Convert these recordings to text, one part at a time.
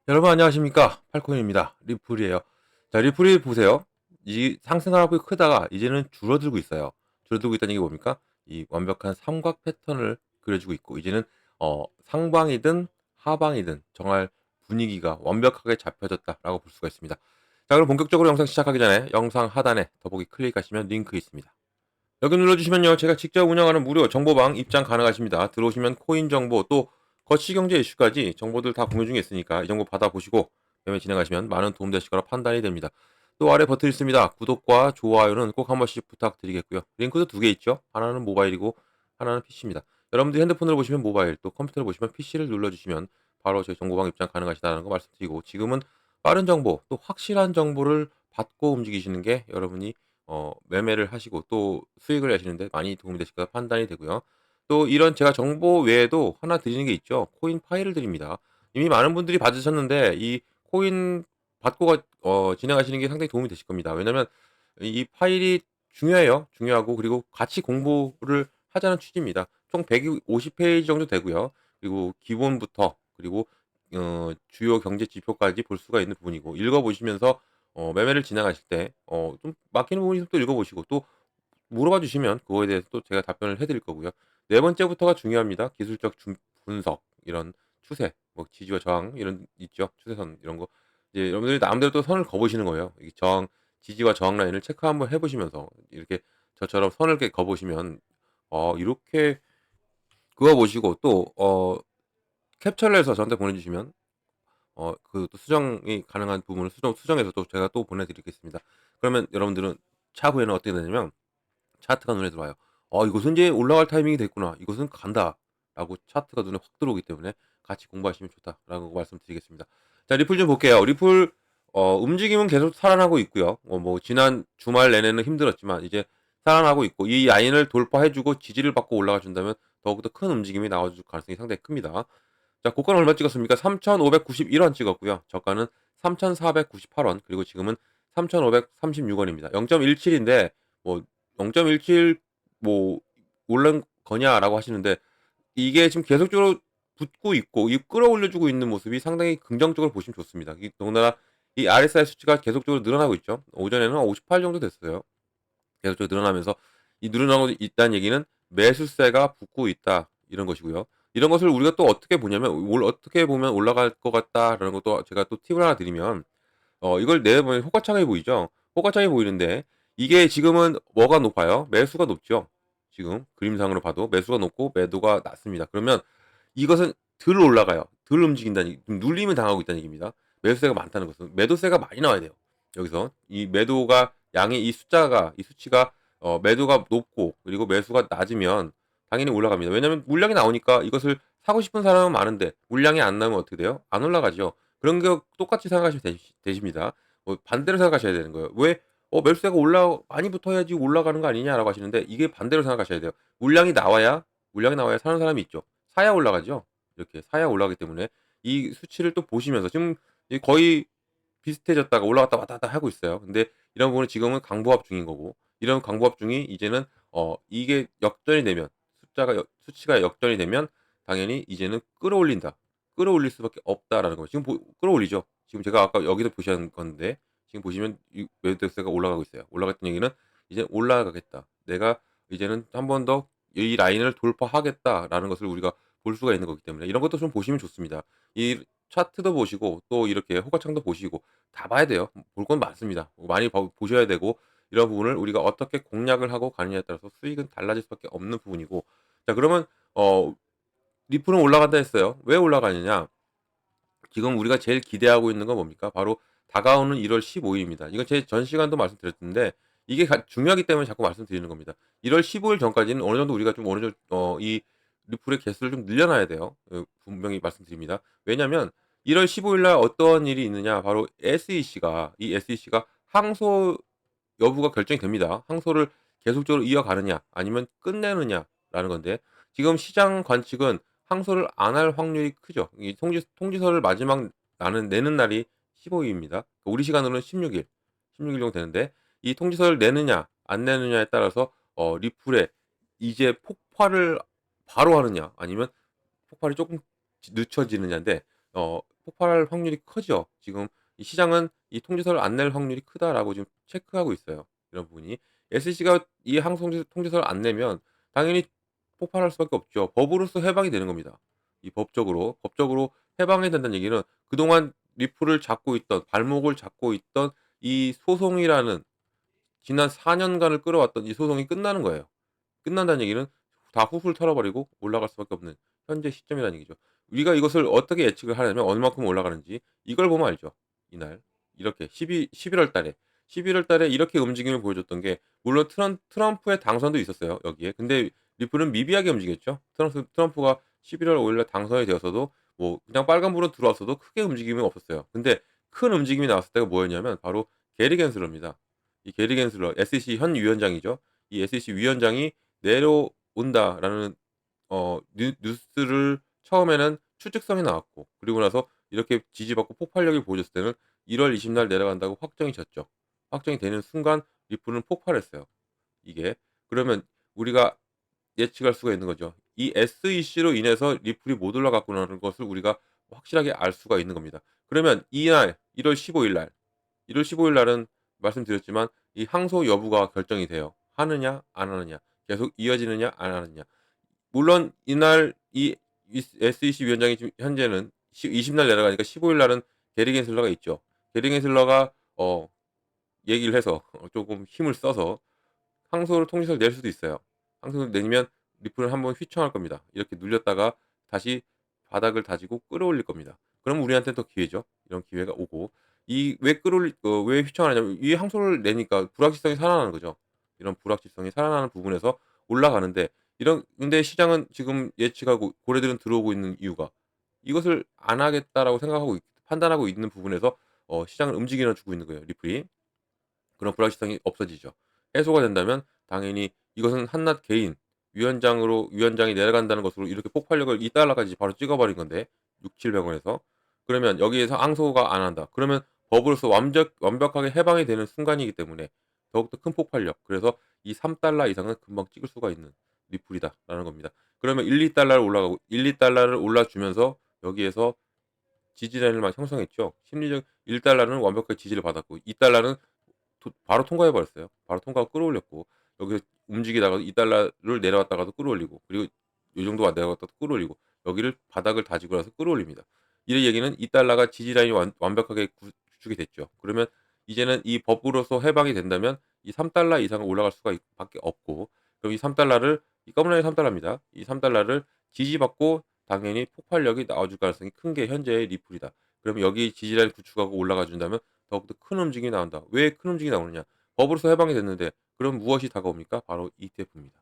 여러분 안녕하십니까? 팔콘입니다. 리플이에요. 자, 리플이 보세요. 이 상승하고 크다가 이제는 줄어들고 있어요. 줄어들고 있다는 게 뭡니까? 이 완벽한 삼각 패턴을 그려주고 있고 이제는 상방이든 하방이든 정말 분위기가 완벽하게 잡혀졌다라고 볼 수가 있습니다. 자, 그럼 본격적으로 영상 시작하기 전에 영상 하단에 더보기 클릭하시면 링크 있습니다. 여기 눌러주시면요. 제가 직접 운영하는 무료 정보방 입장 가능하십니다. 들어오시면 코인 정보 또 거시경제 이슈까지 정보들 다 공유 중에 있으니까 이 정보 받아보시고 매매 진행하시면 많은 도움 되실 거라 판단이 됩니다. 또 아래 버튼 있습니다. 구독과 좋아요는 꼭 한 번씩 부탁드리겠고요. 링크도 두 개 있죠. 하나는 모바일이고 하나는 PC입니다. 여러분들이 핸드폰으로 보시면 모바일 또 컴퓨터로 보시면 PC를 눌러주시면 바로 저희 정보방 입장 가능하시다는 거 말씀드리고 지금은 빠른 정보 또 확실한 정보를 받고 움직이시는 게 여러분이 매매를 하시고 또 수익을 내시는데 많이 도움이 되실 거라 판단이 되고요. 또 이런 제가 정보 외에도 하나 드리는 게 있죠. 코인 파일을 드립니다. 이미 많은 분들이 받으셨는데 이 코인 받고 진행하시는 게 상당히 도움이 되실 겁니다. 왜냐면 이 파일이 중요해요. 중요하고 그리고 같이 공부를 하자는 취지입니다. 총 150 페이지 정도 되고요. 그리고 기본부터 그리고 주요 경제 지표까지 볼 수가 있는 부분이고 읽어 보시면서 매매를 진행하실 때 좀 막히는 부분이 있으면 또 읽어 보시고 또 물어봐 주시면 그거에 대해서 또 제가 답변을 해 드릴 거고요. 네 번째부터가 중요합니다. 기술적 분석 이런 추세 뭐 지지와 저항 이런 있죠. 추세선 이런 거. 이제 여러분들이 나름대로 또 선을 그어 보시는 거예요. 이 지지와 저항 라인을 체크 한번 해 보시면서 이렇게 저처럼 선을 이렇게 그어 보시면 이렇게 그어 보시고 또 캡처를 해서 저한테 보내 주시면 그 또 수정이 가능한 부분을 수정해서 또 제가 또 보내 드리겠습니다. 그러면 여러분들은 차후에는 어떻게 되냐면 차트가 눈에 들어와요. '이것은 이제 올라갈 타이밍이 됐구나. 이것은 간다.'라고 차트가 눈에 확 들어오기 때문에 같이 공부하시면 좋다라고 말씀드리겠습니다. 자, 리플 좀 볼게요. 리플 움직임은 계속 살아나고 있고요. 뭐 지난 주말 내내는 힘들었지만 이제 살아나고 있고 이 라인을 돌파해 주고 지지를 받고 올라가 준다면 더욱더 큰 움직임이 나와 줄 가능성이 상당히 큽니다. 자, 고가는 얼마 찍었습니까? 3,591원 찍었고요. 저가는 3,498원 그리고 지금은 3,536 원입니다. 0.17인데 뭐 0.17 뭐 "올른 거냐?"라고 하시는데 이게 지금 계속적으로 붙고 있고 이 끌어올려 주고 있는 모습이 상당히 긍정적으로 보시면 좋습니다. 더군다나 이 RSI 수치가 계속적으로 늘어나고 있죠. 오전에는 58 정도 됐어요. 계속적으로 늘어나면서 이 늘어나고 있다는 얘기는 '매수세가 붙고 있다.' 이런 것이고요. 이런 것을 우리가 또 어떻게 보냐면 어떻게 보면 '올라갈 것 같다.'라는 것도 제가 또 팁을 하나 드리면 이걸 내보면 호가창이 보이죠? 호가창이 보이는데 이게 지금은 뭐가 높아요? 매수가 높죠. 지금 그림상으로 봐도 매수가 높고 매도가 낮습니다. 그러면 이것은 덜 올라가요. 덜 움직인다는 좀 눌림을 당하고 있다는 얘기입니다. 매수세가 많다는 것은 매도세가 많이 나와야 돼요. 여기서 이 매도가 양이 이 수치가 매도가 높고 그리고 매수가 낮으면 당연히 올라갑니다. 왜냐하면 물량이 나오니까 이것을 사고 싶은 사람은 많은데 물량이 안 나오면 어떻게 돼요? 안 올라가죠. 그런 거 똑같이 생각하시면 되십니다. 반대로 생각하셔야 되는 거예요. 왜 매수세가 많이 붙어야지 올라가는 거 아니냐?"라고 하시는데 이게 반대로 생각하셔야 돼요. 물량이 나와야 사는 사람이 있죠. 사야 올라가죠. 이렇게 사야 올라가기 때문에 이 수치를 또 보시면서 지금 거의 비슷해졌다가 올라갔다 왔다 갔다 하고 있어요. 근데 이런 부분은 지금은 강보합 중인 거고 이런 강보합 중이 이제는 이게 역전이 되면 수치가 역전이 되면 당연히 이제는 끌어올린다. 끌어올릴 수밖에 없다라는 거예요. 지금 끌어올리죠. 지금 제가 아까 여기도 보신 건데 지금 보시면 이 매도세가 올라가고 있어요. 올라갔던 얘기는 이제 올라가겠다. 내가 이제는 한 번 더 이 라인을 돌파하겠다라는 것을 우리가 볼 수가 있는 거기 때문에 이런 것도 좀 보시면 좋습니다. 이 차트도 보시고 또 이렇게 호가창도 보시고 다 봐야 돼요. 볼 건 많습니다. 많이 보셔야 되고 이런 부분을 우리가 어떻게 공략을 하고 가느냐에 따라서 수익은 달라질 수밖에 없는 부분이고 자, 그러면 어 리플은 올라간다 했어요. 왜 올라가느냐? 지금 우리가 제일 기대하고 있는 건 뭡니까? 바로 다가오는 1월 15 일입니다. 이건 제 전 시간도 말씀드렸는데 이게 중요하기 때문에 자꾸 말씀드리는 겁니다. 1월 15일 전까지는 어느 정도 우리가 좀 어느 정도 이 리플의 개수를 좀 늘려놔야 돼요. 분명히 말씀드립니다. 왜냐하면 1월 15일 날 어떤 일이 있느냐 바로 SEC가 항소 여부가 결정이 됩니다. 항소를 계속적으로 이어가느냐 아니면 끝내느냐라는 건데 지금 시장 관측은 항소를 안 할 확률이 크죠. 이 통지서를 마지막 내는 날이 15 일입니다. 우리 시간으로는 16일 정도 되는데 이 통지서를 내느냐 안 내느냐에 따라서 리플에 이제 폭발을 바로 하느냐 아니면 폭발이 조금 늦춰지느냐인데 폭발할 확률이 크죠. 지금 이 시장은 이 통지서를 안 낼 확률이 크다라고 지금 체크하고 있어요. 이런 부분이. SEC가 이 항소 통지서를 안 내면 당연히 폭발할 수밖에 없죠. 법으로서 해방이 되는 겁니다. 이 법적으로 해방이 된다는 얘기는 그동안 리플을 잡고 있던 발목을 잡고 있던 이 소송이라는 지난 4 년간을 끌어왔던 이 소송이 끝나는 거예요. 끝난다는 얘기는 다 훌훌 털어버리고 올라갈 수밖에 없는 현재 시점이라는 얘기죠. 우리가 이것을 어떻게 예측을 하냐면 얼마큼 올라가는지 이걸 보면 알죠. 이날 이렇게 11월 달에 11월 달에 이렇게 움직임을 보여줬던 게 물론 트럼프의 당선도 있었어요, 여기에. 근데 리플은 미비하게 움직였죠. 트럼프가 11월 5일 날 당선이 되었어도 뭐 그냥 빨간불은 들어왔어도 크게 움직임이 없었어요. 근데 큰 움직임이 나왔을 때가 뭐였냐면 바로 게리 겐슬러입니다. 이 게리 겐슬러 SEC 현 위원장이죠. 이 SEC 위원장이 내려온다라는 뉴스를 처음에는 추측성이 나왔고 그리고 나서 이렇게 지지받고 폭발력을 보여줬을 때는 1월 20일 날 내려간다고 확정이 졌죠. 확정이 되는 순간 리플은 폭발했어요. 이게. 그러면 우리가 예측할 수가 있는 거죠. 이 SEC로 인해서 리플이 못 올라갔구나라는 것을 우리가 확실하게 알 수가 있는 겁니다. 그러면 이날 1월 15일 날 1월 15일 날은 말씀드렸지만 이 항소 여부가 결정이 돼요. 하느냐 안 하느냐. 계속 이어지느냐 안 하느냐. 물론 이날 이 SEC 위원장이 지금 현재는 20날 내려가니까 15일 날은 게리 겐슬러가 있죠. 게리 겐슬러가 얘기를 해서 쪼금 힘을 써서 항소를 통지서를 낼 수도 있어요. 항소를 내면 리플은 한번 휘청할 겁니다. 이렇게 눌렸다가 다시 바닥을 다지고 끌어올릴 겁니다. 그럼 우리한테는 더 기회죠. 이런 기회가 오고 이 왜 휘청하냐면 이 항소를 내니까 불확실성이 살아나는 거죠. 이런 불확실성이 살아나는 부분에서 올라가는데 근데 시장은 지금 예측하고 고래들은 들어오고 있는 이유가 이것을 안 하겠다라고 생각하고 판단하고 있는 부분에서 시장을 움직여 주고 있는 거예요, 리플이. 그런 불확실성이 없어지죠. 해소가 된다면 당연히 이것은 한낱 개인 위원장이 내려간다는 것으로 이렇게 폭발력을 $2까지 바로 찍어버린 건데 6-700 원에서. 그러면 여기에서 항소가 안 한다. 그러면 법으로서 완벽하게 해방이 되는 순간이기 때문에 더욱더 큰 폭발력. 그래서 이 $3 이상은 금방 찍을 수가 있는 리플이다라는 겁니다. 그러면 1-2달러를 올라가고 1-2달러를 올라주면서 여기에서 지지 라인을 막 형성했죠. 심리적 1달러는 완벽하게 지지를 받았고 2달러는 바로 통과해 버렸어요. 바로 통과하고 끌어올렸고 여기서 움직이다가 $2를 내려왔다가도 끌어올리고 그리고 요 정도 내려갔다가 끌어올리고 여기를 바닥을 다지고 나서 끌어올립니다. 이 얘기는 $2가 지지 라인이 완벽하게 구축이 됐죠. 그러면 이제는 이 법으로서 해방이 된다면 이 $3 이상은 올라갈 수가 밖에 없고 그럼 이 $3를 이 검은 라인이 $3입니다. 이 $3를 지지받고 당연히 폭발력이 나와줄 가능성이 큰 게 현재의 리플이다. 그러면 여기 지지 라인 구축하고 올라가 준다면 더욱더 큰 움직임이 나온다. 왜 큰 움직임이 나오느냐? 법으로서 해방이 됐는데 그럼 무엇이 다가옵니까? 바로 ETF입니다.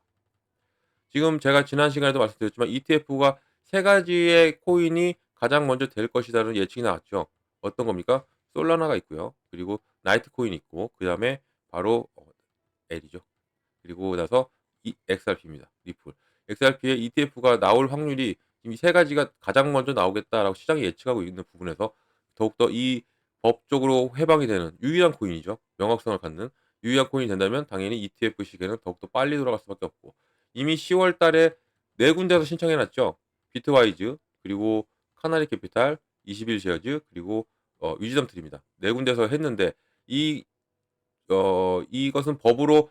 지금 제가 지난 시간에도 말씀드렸지만 ETF가 세 가지의 코인이 가장 먼저 될 것이라는 예측이 나왔죠. 어떤 겁니까? 솔라나가 있고요. 그리고 나이트 코인이 있고 그다음에 바로 L이죠. 그리고 나서 이 XRP입니다. 리플. XRP의 ETF가 나올 확률이 지금 이 세 가지가 가장 먼저 나오겠다라고 시장이 예측하고 있는 부분에서 더욱더 이 법적으로 해방이 되는 유일한 코인이죠. 명확성을 갖는 유일한 코인이 된다면 당연히 ETF 시계는 더욱더 빨리 돌아갈 수밖에 없고 이미 10월 달에 네 군데에서 신청해 놨죠. 비트와이즈 그리고 카나리 캐피탈, 21 쉐어즈 그리고 위즈덤 트리입니다. 네 군데에서 했는데 이 이것은 법으로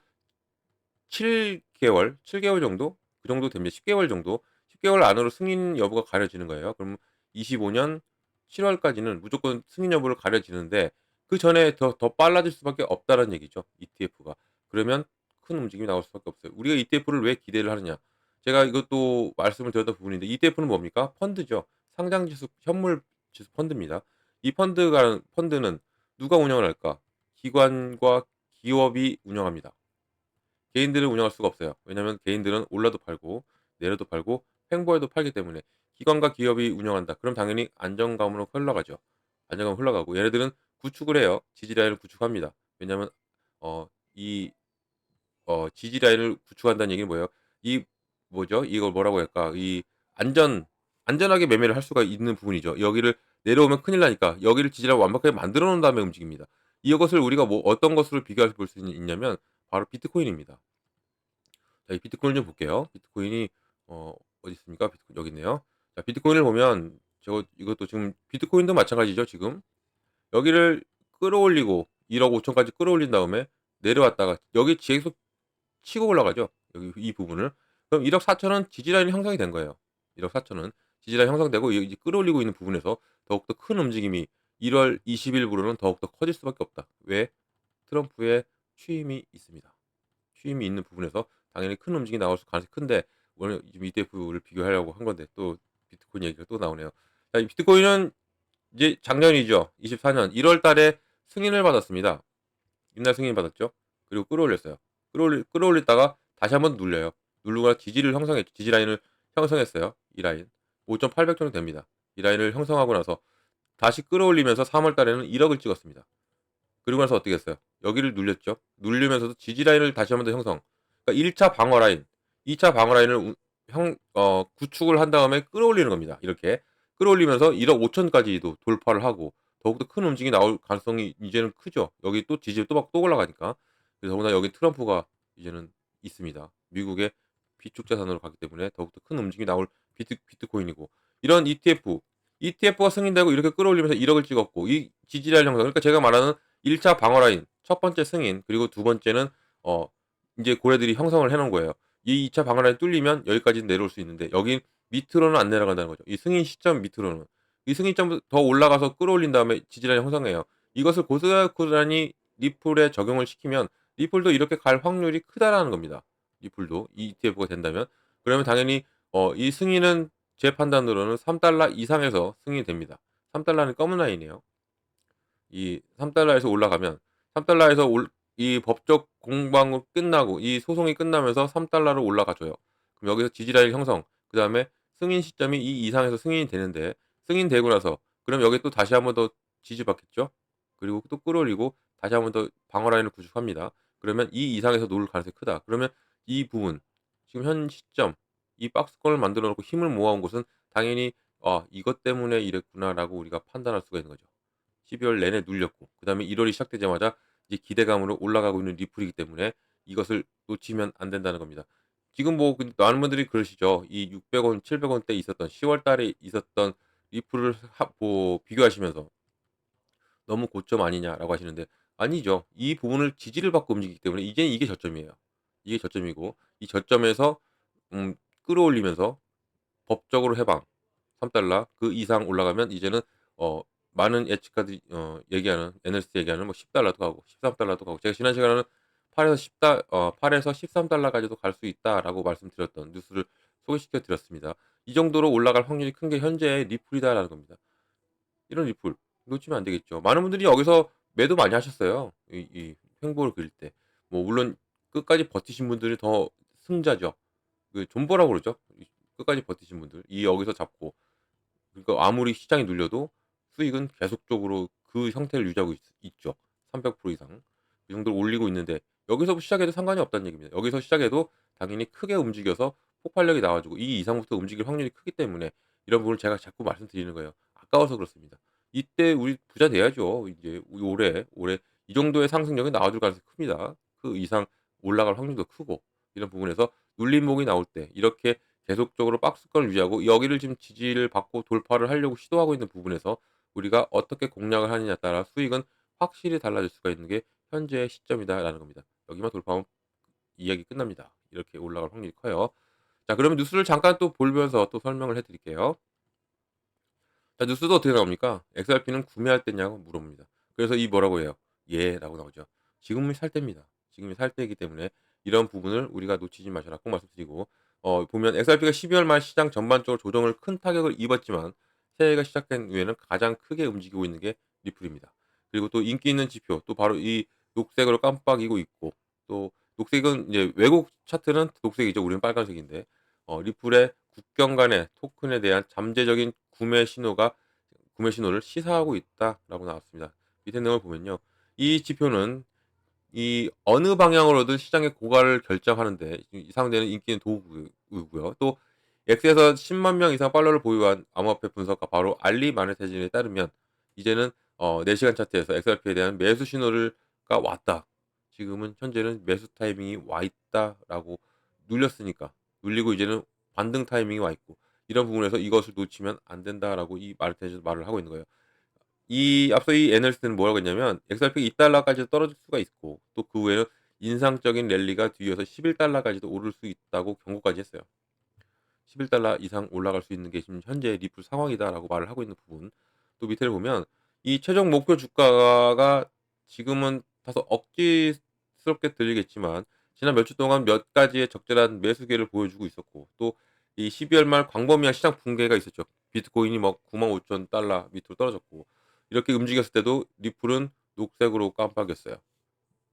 7개월 정도? 그 정도 됩니다. 10개월 정도. 10개월 안으로 승인 여부가 가려지는 거예요. 그럼 25년 7월까지는 무조건 승인 여부를 가려지는데 그전에 더 빨라질 수밖에 없다는 얘기죠, ETF가. 그러면 큰 움직임이 나올 수밖에 없어요. 우리가 ETF를 왜 기대를 하느냐? 제가 이것도 말씀을 드렸던 부분인데 ETF는 뭡니까? 펀드죠. 상장 지수 현물 지수 펀드입니다. 이 펀드는 누가 운영을 할까? 기관과 기업이 운영합니다. 개인들은 운영할 수가 없어요. 왜냐하면 개인들은 올라도 팔고 내려도 팔고 횡보해도 팔기 때문에 기관과 기업이 운영한다. 그럼 당연히 안정감으로 흘러가죠. 안정감 흘러가고 얘네들은 구축을 해요. 지지 라인을 구축합니다. 왜냐하면 이 지지 라인을 구축한다는 얘기는 뭐예요? 이 뭐죠? 이걸 뭐라고 할까? 이 안전하게 매매를 할 수가 있는 부분이죠. 여기를 내려오면 큰일 나니까 여기를 지지라인 완벽하게 만들어 놓은 다음에 움직입니다. 이것을 우리가 뭐 어떤 것으로 비교해 볼 수 있냐면 바로 비트코인입니다. 자, 이 비트코인을 좀 볼게요. 비트코인이 어디 있습니까? 비트코인 여기 있네요. 자, 비트코인을 보면 이것도 지금 비트코인도 마찬가지죠 지금. 여기를 끌어올리고 1억 5천 까지 끌어올린 다음에 내려왔다가 여기 계속 치고 올라가죠. 여기 이 부분을. 그럼 1억 4천은 지지라인이 형성이 된 거예요. 1억 4천은 지지라인이 형성되고 이제 끌어올리고 있는 부분에서 더욱더 큰 움직임이 1월 20일부로는 더욱더 커질 수밖에 없다. 왜? 트럼프의 취임이 있습니다. 취임이 있는 부분에서 당연히 큰 움직임이 나올 가능성이 큰데 오늘 지금 ETF를 비교하려고 한 건데 또 비트코인 얘기가 또 나오네요. 자, 이 비트코인은 이제 작년이죠. 24년 1월 달에 승인을 받았습니다. 이날 승인 받았죠. 그리고 끌어올렸어요. 끌어올렸다가 다시 한번 눌려요. 누르고 지지를 형성했죠. 지지 라인을 형성했어요. 이 라인. 5,800 정도 됩니다. 이 라인을 형성하고 나서 다시 끌어올리면서 3월 달에는 1억을 찍었습니다. 그리고 나서 어떻게 했어요? 여기를 눌렸죠. 누르면서도 지지 라인을 다시 한번 더 형성. 그러니까 1차 방어 라인, 2차 방어 라인을 구축을 한 다음에 끌어올리는 겁니다. 이렇게 끌어올리면서 1억 5천까지도 돌파를 하고 더욱더 큰 움직임이 나올 가능성이 이제는 크죠. 여기 또 지지를 또 올라가니까. 그래서 더구나 여기 트럼프가 이제는 있습니다. 미국의 비축 자산으로 가기 때문에 더욱더 큰 움직임이 나올 비트코인이고 이런 ETF가 승인되고 이렇게 끌어올리면서 1억을 찍었고 이 지지라인 형성 그러니까 제가 말하는 1차 방어 라인 첫 번째 승인 그리고 두 번째는 어 이제 고래들이 형성을 해 놓은 거예요. 이 2차 방어 라인이 뚫리면 여기까지는 내려올 수 있는데 여긴 밑으로는 안 내려간다는 거죠. 이 승인 시점 밑으로는. 이 승인점 더 올라가서 끌어올린 다음에 지지라인이 형성해요. 이것을 고스란히 리플에 적용을 시키면 리플도 이렇게 갈 확률이 크다라는 겁니다. 리플도 이 ETF가 된다면. 그러면 당연히 이 승인은 제 판단으로는 3달러 이상에서 승인이 됩니다. 3달러는 검은 라인이에요. 이 3달러에서 올라가면 3달러에서 이 법적 공방이 끝나고 이 소송이 끝나면서 3달러로 올라가 줘요. 그럼 여기서 지지라인 형성, 그다음에 승인 시점이 이 이상에서 승인이 되는데 승인되고 나서 그럼 여기 또 다시 한번 더 지지받겠죠? 그리고 또 끌어올리고 다시 한번 더 방어 라인을 구축합니다. 그러면 이 이상에서 놓을 가능성이 크다. 그러면 이 부분 지금 현 시점 이 박스권을 만들어 놓고 힘을 모아온 곳은 당연히 '아 이것 때문에 이랬구나.'라고 우리가 판단할 수가 있는 거죠. 12월 내내 눌렸고 그다음에 1월이 시작되자마자 이제 기대감으로 올라가고 있는 리플이기 때문에 이것을 놓치면 안 된다는 겁니다. 지금 뭐 많은 분들이 그러시죠. 이 600원, 700원대 있었던 10월 달에 있었던 리플을 비교하시면서 "너무 고점 아니냐?"라고 하시는데 아니죠. 이 부분을 지지를 받고 움직이기 때문에 이제 이게 저점이에요. 이게 저점이고 이 저점에서 끌어올리면서 법적으로 해방 3달러 그 이상 올라가면 이제는 어 많은 예측가들이 얘기하는 애널리스트 얘기하는 뭐 10달러도 가고 13달러도 가고 제가 지난 시간에는 8에서 13달러까지도 갈 수 있다라고 말씀드렸던 뉴스를 소개시켜 드렸습니다. 이 정도로 올라갈 확률이 큰 게 현재의 리플이다라는 겁니다. 이런 리플 놓치면 안 되겠죠. 많은 분들이 여기서 매도 많이 하셨어요. 이 횡보를 그릴 때. 뭐 물론 끝까지 버티신 분들이 더 승자죠. 그 존버라고 그러죠. 끝까지 버티신 분들. 이 여기서 잡고 그러니까 아무리 시장이 눌려도 수익은 계속적으로 그 형태를 유지하고 있죠. 300% 이상. 그 정도로 올리고 있는데 여기서 시작해도 상관이 없다는 얘기입니다. 여기서 시작해도 당연히 크게 움직여서 폭발력이 나와 가지고 이 이상부터 움직일 확률이 크기 때문에 이런 부분을 제가 자꾸 말씀드리는 거예요. 아까워서 그렇습니다. 이때 우리 부자 돼야죠. 이제 올해 이 정도의 상승력이 나와 줄 가능성이 큽니다. 그 이상 올라갈 확률도 크고 이런 부분에서 눌림목이 나올 때 이렇게 계속적으로 박스권을 유지하고 여기를 지금 지지를 받고 돌파를 하려고 시도하고 있는 부분에서 우리가 어떻게 공략을 하느냐에 따라 수익은 확실히 달라질 수가 있는 게 현재의 시점이다라는 겁니다. 여기만 돌파하면 이야기 끝납니다. 이렇게 올라갈 확률이 커요. 자, 그러면 뉴스를 잠깐 또 보면서 또 설명을 해 드릴게요. 자, 뉴스도 어떻게 나옵니까? XRP는 구매할 때냐고 물어봅니다. 그래서 이 뭐라고 해요? "예."라고 나오죠. 지금이 살 때입니다. 지금이 살 때이기 때문에 이런 부분을 우리가 놓치지 마셔라 꼭 말씀드리고 보면 XRP가 12월 말 시장 전반적으로 조정을 큰 타격을 입었지만 새해가 시작된 이후에는 가장 크게 움직이고 있는 게 리플입니다. 그리고 또 인기 있는 지표 또 바로 이 녹색으로 깜빡이고 있고 또 녹색은 이제 외국 차트는 녹색이죠. 우리는 빨간색인데 리플의 국경 간의 토큰에 대한 잠재적인 구매 신호를 시사하고 있다라고 나왔습니다. 밑에 내용을 보면요. 이 지표는 이 어느 방향으로든 시장의 고가를 결정하는 데 사용되는 인기 있는 도구고요. 또 X에서 10만 명 이상 팔로워를 보유한 암호화폐 분석가 바로 알리 마네테진에 따르면 이제는 4시간 차트에서 XRP에 대한 매수 신호가 왔다. 지금은 현재는 매수 타이밍이 와 있다라고 눌렸으니까 눌리고 이제는 반등 타이밍이 와 있고 이런 부분에서 "이것을 놓치면 안 된다."라고 이 마르테즈도 말을 하고 있는 거예요. 이 앞서 이 애널리스트는 뭐라고 했냐면 엑스RP가 $2 까지도 떨어질 수가 있고 또 그 외에는 인상적인 랠리가 뒤이어서 $11 까지도 오를 수 있다고 경고까지 했어요. $11 이상 올라갈 수 있는 게 지금 현재 리플 상황이다라고 말을 하고 있는 부분. 또 밑에를 보면 이 최종 목표 주가가 지금은 다소 억지스럽게 들리겠지만 지난 몇 주 동안 몇 가지의 적절한 매수 기회를 보여주고 있었고 또 이 12월 말 광범위한 시장 붕괴가 있었죠. 비트코인이 뭐 95,000달러 밑으로 떨어졌고 이렇게 움직였을 때도 리플은 녹색으로 깜빡였어요.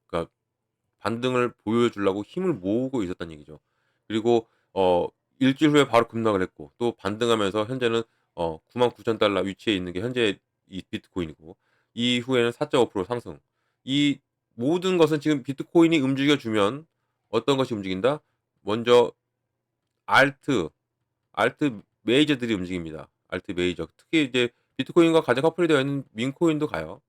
그러니까 반등을 보여주려고 힘을 모으고 있었다는 얘기죠. 그리고 일주일 후에 바로 급락을 했고 또 반등하면서 현재는 99,000달러 위치에 있는 게 현재 이 비트코인이고 이후에는 4.5% 상승. 이 모든 것은 지금 비트코인이 움직여 주면 어떤 것이 움직인다? 먼저 알트, 알트 메이저들이 움직입니다. 알트 메이저. 특히 이제 비트코인과 가장 커플이 되어 있는 민코인도 가요.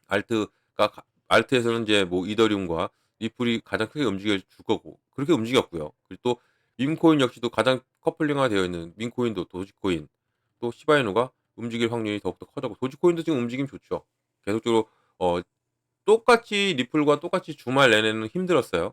알트가 알트에서는 이제 뭐 이더리움과 리플이 가장 크게 움직여 줄 거고 그렇게 움직였고요. 그리고 또 밈코인 역시도 가장 커플링화 되어 있는 민코인도 도지코인 또 시바이누가 움직일 확률이 더욱더 커졌고 도지코인도 지금 움직임 좋죠. 계속적으로 어 똑같이 리플과 똑같이 주말 내내는 힘들었어요.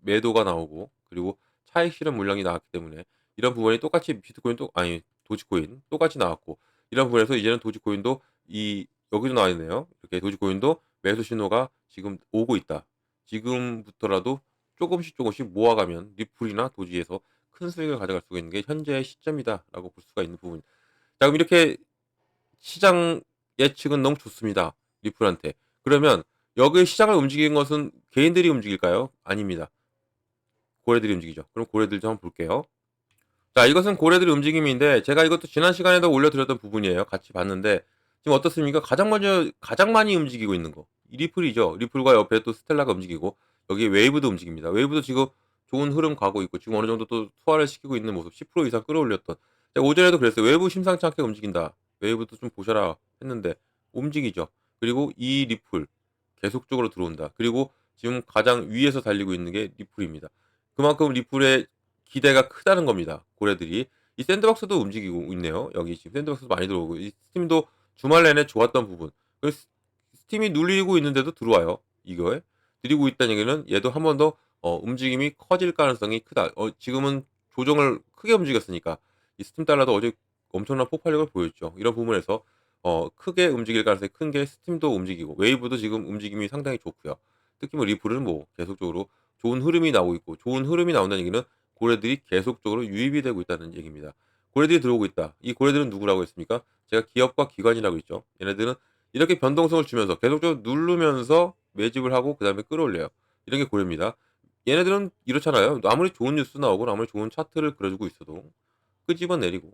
매도가 나오고 그리고 차익 실현 물량이 나왔기 때문에 이런 부분이 똑같이 비트코인 또 아니 도지코인 똑같이 나왔고 이런 부분에서 이제는 도지코인도 이 여기도 나와 있네요. 이렇게 도지코인도 매수 신호가 지금 오고 있다. 지금부터라도 조금씩 조금씩 모아가면 리플이나 도지에서 큰 수익을 가져갈 수가 있는 게 현재의 시점이다라고 볼 수가 있는 부분. 자 그럼 이렇게 시장 예측은 너무 좋습니다. 리플한테. 그러면 여기 시장을 움직이는 것은 개인들이 움직일까요? 아닙니다. 고래들이 움직이죠. 그럼 고래들 좀 한번 볼게요. 자 이것은 고래들의 움직임인데 제가 이것도 지난 시간에도 올려드렸던 부분이에요. 같이 봤는데 지금 어떻습니까? 가장 먼저 가장 많이 움직이고 있는 거 이 리플이죠. 리플과 옆에 또 스텔라가 움직이고 여기에 웨이브도 움직입니다. 웨이브도 지금 좋은 흐름 가고 있고 지금 어느 정도 또 투하를 시키고 있는 모습 10% 이상 끌어올렸던 제가 오전에도 그랬어요. 웨이브 심상치 않게 움직인다. 웨이브도 좀 보셔라 했는데 움직이죠. 그리고 이 리플 계속적으로 들어온다. 그리고 지금 가장 위에서 달리고 있는 게 리플입니다. 그만큼 리플의 기대가 크다는 겁니다. 고래들이. 이 샌드박스도 움직이고 있네요. 여기 지금 샌드박스도 많이 들어오고 이 스팀도 주말 내내 좋았던 부분. 그 스팀이 눌리고 있는데도 들어와요. 이거에. 들이고 있다는 얘기는 얘도 한 번 더 움직임이 커질 가능성이 크다. 지금은 조정을 크게 움직였으니까 이 스팀 달러도 어제 엄청난 폭발력을 보였죠. 이런 부분에서 크게 움직일 가능성이 큰 게 스팀도 움직이고 웨이브도 지금 움직임이 상당히 좋고요. 특히 뭐 리플은 뭐 계속적으로 좋은 흐름이 나오고 있고 좋은 흐름이 나온다는 얘기는 고래들이 계속적으로 유입이 되고 있다는 얘기입니다. 고래들이 들어오고 있다. 이 고래들은 누구라고 했습니까? 제가 기업과 기관이라고 했죠. 얘네들은 이렇게 변동성을 주면서 계속적으로 누르면서 매집을 하고 그다음에 끌어올려요. 이런 게 고래입니다. 얘네들은 이렇잖아요. 아무리 좋은 뉴스 나오고 아무리 좋은 차트를 그려주고 있어도 끄집어내리고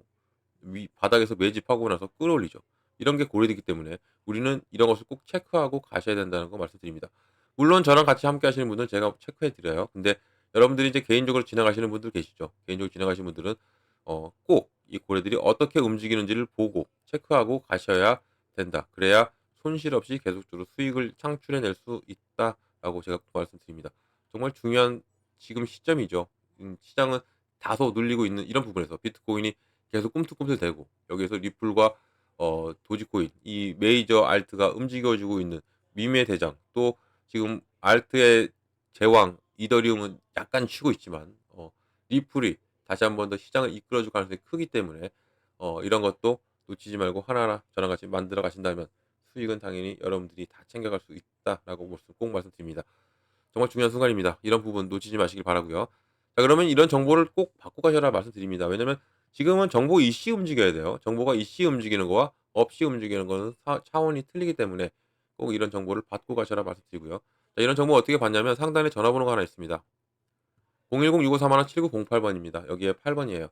위 바닥에서 매집하고 나서 끌어올리죠. 이런 게 고려되기 때문에 우리는 이런 것을 꼭 체크하고 가셔야 된다는 거 말씀드립니다. 물론 저랑 같이 함께 하시는 분들은 제가 체크해 드려요. 근데 여러분들이 이제 개인적으로 지나가시는 분들 계시죠. 개인적으로 지나가시는 분들은 꼭 이 고래들이 어떻게 움직이는지를 보고 체크하고 가셔야 된다. 그래야 손실 없이 계속적으로 수익을 창출해 낼 수 있다라고 제가 말씀드립니다. 정말 중요한 지금 시점이죠. 시장은 다소 눌리고 있는 이런 부분에서 비트코인이 계속 꿈틀꿈틀대고 여기에서 리플과 도지코인 이 메이저 알트가 움직여주고 있는 밈의 대장 또 지금 알트의 제왕 이더리움은 약간 쉬고 있지만 리플이 다시 한 번 더 시장을 이끌어줄 가능성이 크기 때문에 이런 것도 놓치지 말고 하나하나 저랑 같이 만들어 가신다면 수익은 당연히 여러분들이 다 챙겨갈 수 있다라고 꼭 말씀드립니다. 정말 중요한 순간입니다. 이런 부분 놓치지 마시길 바라고요. 자 그러면 이런 정보를 꼭 받고 가셔라 말씀드립니다. 왜냐면 지금은 정보 이씨 움직여야 돼요. 정보가 이씨 움직이는 거와 없이 움직이는 거는 차원이 틀리기 때문에 꼭 이런 정보를 받고 가셔라 말씀드리고요. 자 이런 정보 어떻게 받냐면 상단에 전화번호가 하나 있습니다. 010-6531-7908번입니다. 여기에 8번이에요.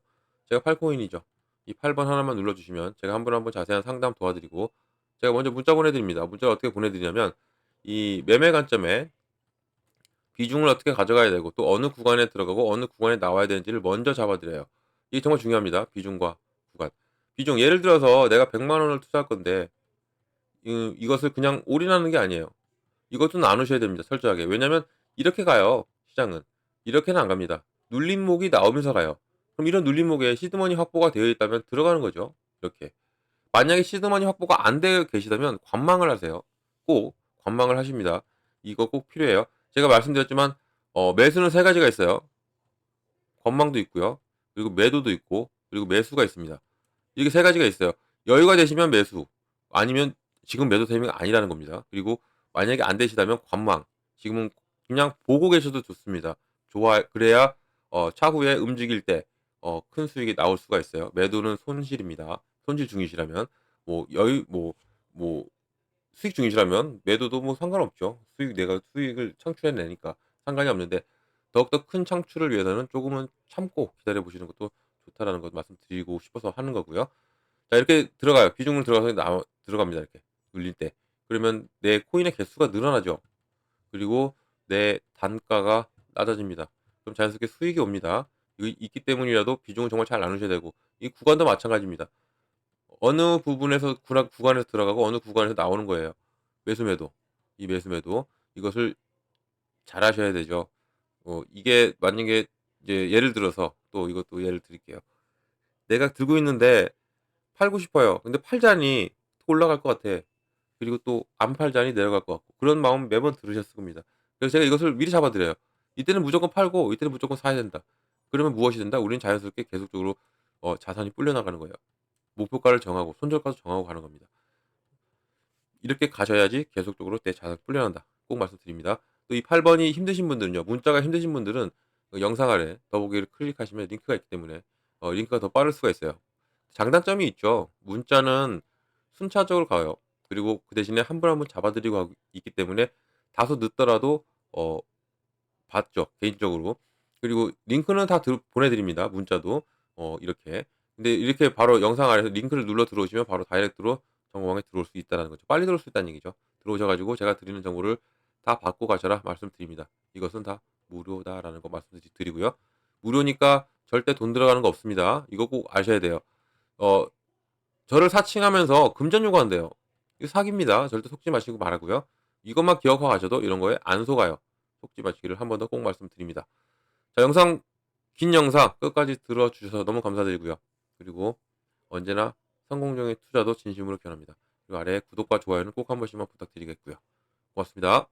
제가 팔코인이죠. 이 8번 하나만 눌러주시면 제가 한 분 한 분 자세한 상담 도와드리고 제가 먼저 문자 보내드립니다. 문자를 어떻게 보내드리냐면 이 매매 관점에 비중을 어떻게 가져가야 되고 또 어느 구간에 들어가고 어느 구간에 나와야 되는지를 먼저 잡아드려요. 이게 정말 중요합니다. 비중과 구간. 비중 예를 들어서 내가 100만 원을 투자할 건데 이것을 그냥 올인하는 게 아니에요. 이것도 나누셔야 됩니다. 철저하게. 왜냐하면 이렇게 가요. 시장은. 이렇게는 안 갑니다. 눌림목이 나오면서 가요. 그럼 이런 눌림목에 시드머니 확보가 되어 있다면 들어가는 거죠. 이렇게. 만약에 시드머니 확보가 안 되어 계시다면 관망을 하세요. 꼭 관망을 하십니다. 이거 꼭 필요해요. 제가 말씀드렸지만 매수는 세 가지가 있어요. 관망도 있고요. 그리고 매도도 있고 그리고 매수가 있습니다. 이게 세 가지가 있어요. 여유가 되시면 매수, 아니면 지금 매도 타이밍이 아니라는 겁니다. 그리고 만약에 안 되시다면 관망. 지금은 그냥 보고 계셔도 좋습니다. 그래야 차후에 움직일 때 큰 수익이 나올 수가 있어요. 매도는 손실입니다. 손실 중이시라면 뭐 수익 중이시라면 매도도 뭐 상관없죠. 내가 수익을 창출해내니까 상관이 없는데, 더욱더 큰 창출을 위해서는 조금은 참고 기다려 보시는 것도 좋다라는 것 말씀드리고 싶어서 하는 거고요. 자, 이렇게 들어가요. 비중을 들어가서 들어갑니다. 이렇게 눌릴 때. 그러면 내 코인의 개수가 늘어나죠. 그리고 내 단가가 낮아집니다. 그럼 자연스럽게 수익이 옵니다. 이거 있기 때문이라도 비중을 정말 잘 나누셔야 되고, 이 구간도 마찬가지입니다. 어느 부분에서 구간에서 들어가고 어느 구간에서 나오는 거예요. 매수매도. 이 매수매도. 이것을 잘하셔야 되죠. 이게 만약에 이제 예를 들어서 또 이것도 예를 드릴게요. 내가 들고 있는데 팔고 싶어요. 근데 팔자니 또 올라갈 것 같아. 그리고 또 안 팔자니 내려갈 것 같고, 그런 마음 매번 들으셨을 겁니다. 그래서 제가 이것을 미리 잡아 드려요. 이때는 무조건 팔고 이때는 무조건 사야 된다. 그러면 무엇이 된다? 우리는 자연스럽게 계속적으로 자산이 불려 나가는 거예요. 목표가를 정하고 손절가도 정하고 가는 겁니다. 이렇게 가셔야지 계속적으로 내 자산이 불려난다. 꼭 말씀드립니다. 또 이 8 번이 힘드신 분들은요. 문자가 힘드신 분들은 영상 아래 더보기를 클릭하시면 링크가 있기 때문에 링크가 더 빠를 수가 있어요. 장단점이 있죠. 문자는 순차적으로 가요. 그리고 그 대신에 한 분 한 분 잡아 드리고 있기 때문에 다소 늦더라도 봤죠, 개인적으로. 그리고 링크는 다 보내 드립니다, 문자도. 이렇게. 근데 이렇게 바로 영상 아래서 링크를 눌러 들어오시면 바로 다이렉트로 정보방에 들어올 수 있다는 거죠. 빨리 들어올 수 있다는 얘기죠. 들어오셔 가지고 제가 드리는 정보를 다 받고 가셔라 말씀드립니다. 이것은 다 무료다라는 거 말씀드리고요. 무료니까 절대 돈 들어가는 거 없습니다. 이거 꼭 아셔야 돼요. 어 저를 사칭하면서 금전 요구한대요. 이거 사기입니다. 절대 속지 마시고 말하고요. 이것만 기억하고 가셔도 이런 거에 안 속아요. 속지 마시기를 한 번 더 꼭 말씀드립니다. 자, 긴 영상 끝까지 들어주셔서 너무 감사드리고요. 그리고 언제나 성공적인 투자도 진심으로 기원합니다. 그리고 아래 구독과 좋아요는 꼭 한 번씩만 부탁드리겠고요. 고맙습니다.